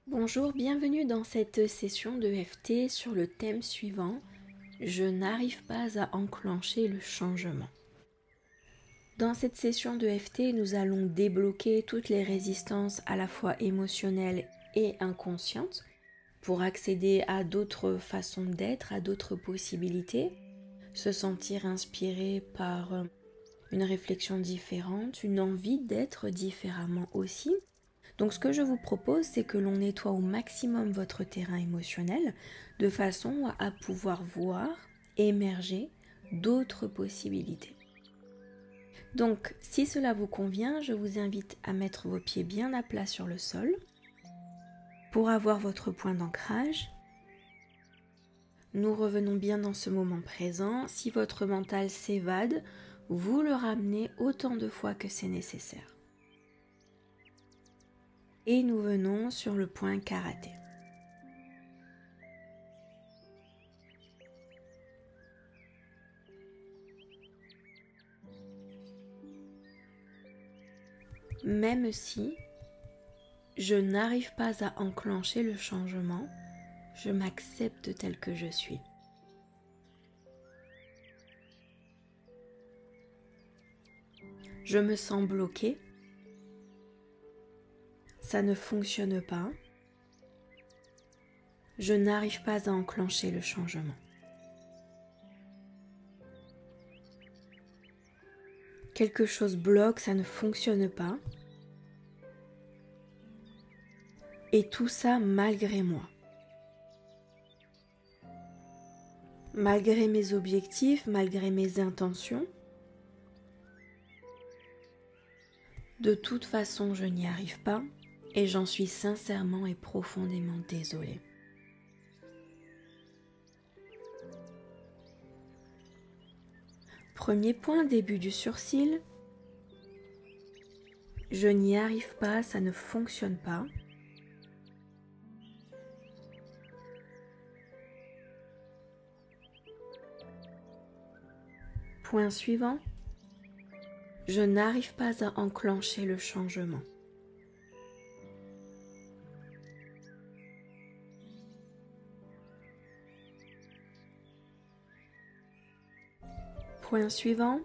Bonjour, bienvenue dans cette session de FT sur le thème suivant. Je n'arrive pas à enclencher le changement. Dans cette session de FT, nous allons débloquer toutes les résistances à la fois émotionnelles et inconscientes pour accéder à d'autres façons d'être, à d'autres possibilités, se sentir inspiré par une réflexion différente, une envie d'être différemment aussi. Donc ce que je vous propose, c'est que l'on nettoie au maximum votre terrain émotionnel de façon à pouvoir voir émerger d'autres possibilités. Donc si cela vous convient, je vous invite à mettre vos pieds bien à plat sur le sol pour avoir votre point d'ancrage. Nous revenons bien dans ce moment présent. Si votre mental s'évade, vous le ramenez autant de fois que c'est nécessaire. Et nous venons sur le point karaté. Même si je n'arrive pas à enclencher le changement, je m'accepte tel que je suis. Je me sens bloquée. Ça ne fonctionne pas. Je n'arrive pas à enclencher le changement. Quelque chose bloque, ça ne fonctionne pas. Et tout ça malgré moi. Malgré mes objectifs, malgré mes intentions. De toute façon, je n'y arrive pas et j'en suis sincèrement et profondément désolée. Premier point, début du sourcil. Je n'y arrive pas, ça ne fonctionne pas. Point suivant. Je n'arrive pas à enclencher le changement. Point suivant.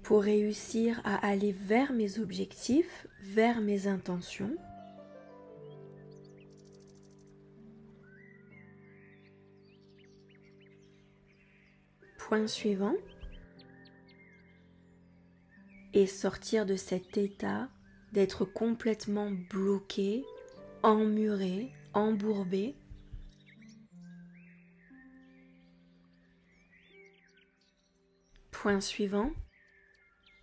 Pour réussir à aller vers mes objectifs, vers mes intentions, point suivant. Et sortir de cet état d'être complètement bloqué, emmuré, embourbé. Point suivant,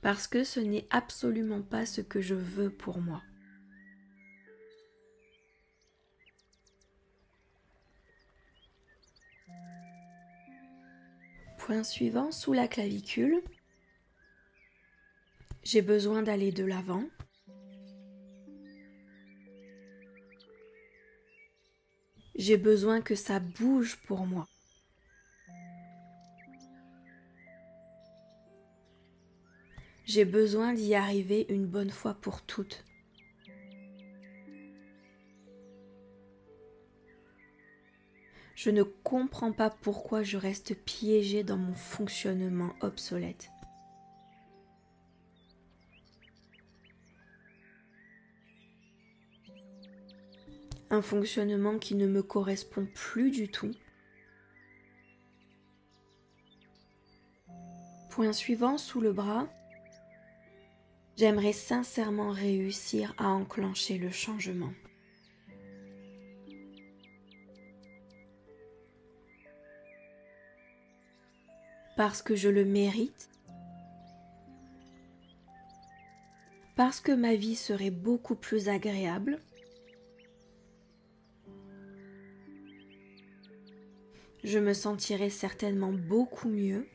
parce que ce n'est absolument pas ce que je veux pour moi. Point suivant, sous la clavicule. J'ai besoin d'aller de l'avant. J'ai besoin que ça bouge pour moi. J'ai besoin d'y arriver une bonne fois pour toutes. Je ne comprends pas pourquoi je reste piégée dans mon fonctionnement obsolète. Un fonctionnement qui ne me correspond plus du tout. Point suivant, sous le bras. J'aimerais sincèrement réussir à enclencher le changement. Parce que je le mérite. Parce que ma vie serait beaucoup plus agréable. Je me sentirais certainement beaucoup mieux.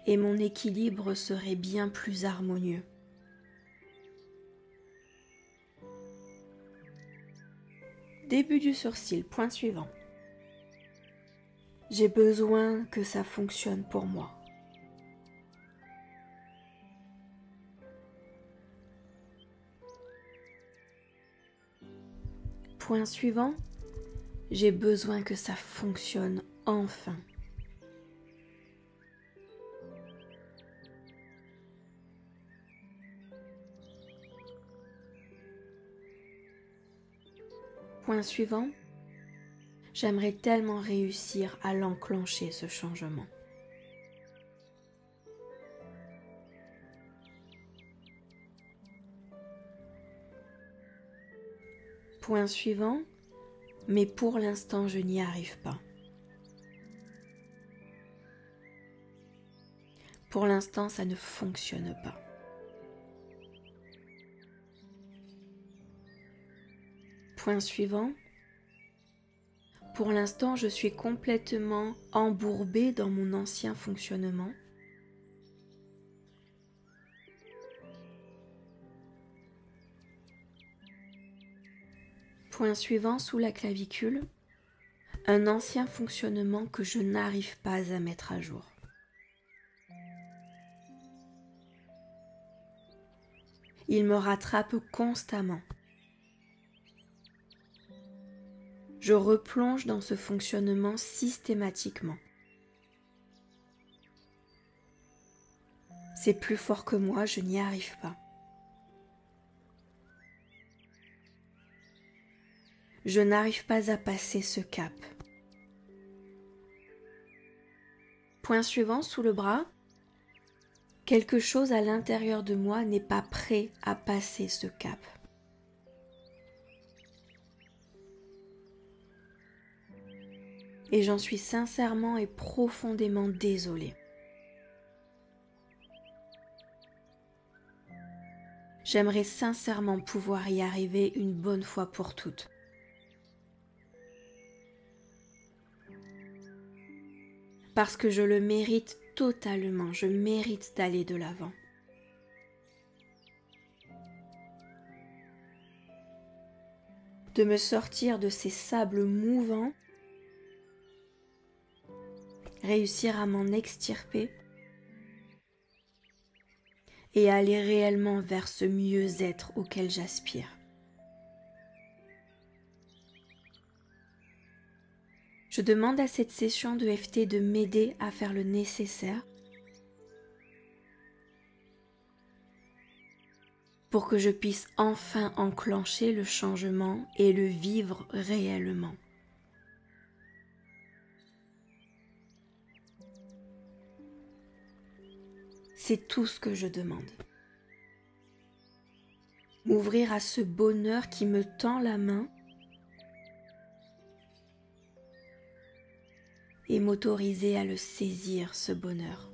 Et mon équilibre serait bien plus harmonieux. Début du sourcil, point suivant. J'ai besoin que ça fonctionne pour moi. Point suivant, j'ai besoin que ça fonctionne enfin. Point suivant, j'aimerais tellement réussir à l'enclencher ce changement. Point suivant, mais pour l'instant je n'y arrive pas. Pour l'instant ça ne fonctionne pas. Point suivant, pour l'instant je suis complètement embourbée dans mon ancien fonctionnement. Point suivant, sous la clavicule, un ancien fonctionnement que je n'arrive pas à mettre à jour. Il me rattrape constamment. Je replonge dans ce fonctionnement systématiquement. C'est plus fort que moi, je n'y arrive pas. Je n'arrive pas à passer ce cap. Point suivant, sous le bras, quelque chose à l'intérieur de moi n'est pas prêt à passer ce cap. Et j'en suis sincèrement et profondément désolée. J'aimerais sincèrement pouvoir y arriver une bonne fois pour toutes. Parce que je le mérite totalement, je mérite d'aller de l'avant. De me sortir de ces sables mouvants, réussir à m'en extirper et aller réellement vers ce mieux-être auquel j'aspire. Je demande à cette session de FT de m'aider à faire le nécessaire pour que je puisse enfin enclencher le changement et le vivre réellement. C'est tout ce que je demande. M'ouvrir à ce bonheur qui me tend la main et m'autoriser à le saisir, ce bonheur.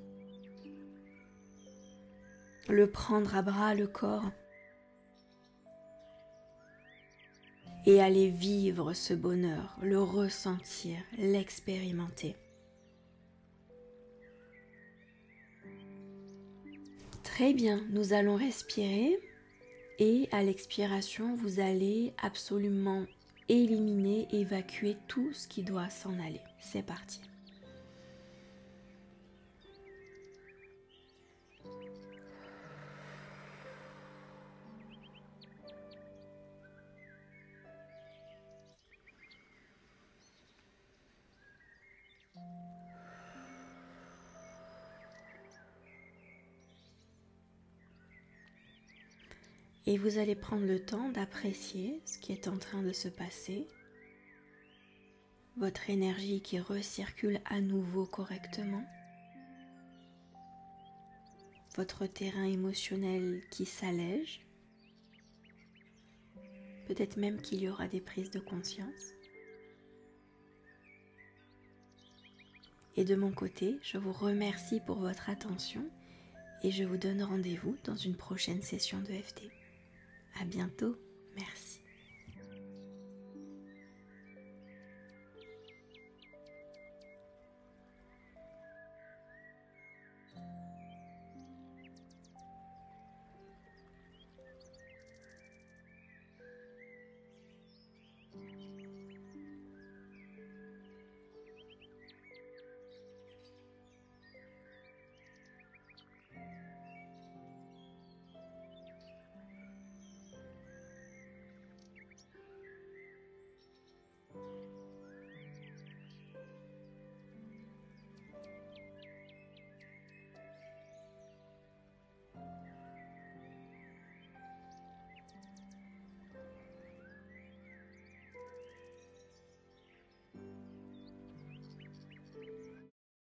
Le prendre à bras le corps et aller vivre ce bonheur, le ressentir, l'expérimenter. Très bien, nous allons respirer et à l'expiration, vous allez absolument éliminer, évacuer tout ce qui doit s'en aller. C'est parti. Et vous allez prendre le temps d'apprécier ce qui est en train de se passer, votre énergie qui recircule à nouveau correctement, votre terrain émotionnel qui s'allège, peut-être même qu'il y aura des prises de conscience. Et de mon côté, je vous remercie pour votre attention et je vous donne rendez-vous dans une prochaine session de FT. À bientôt, merci.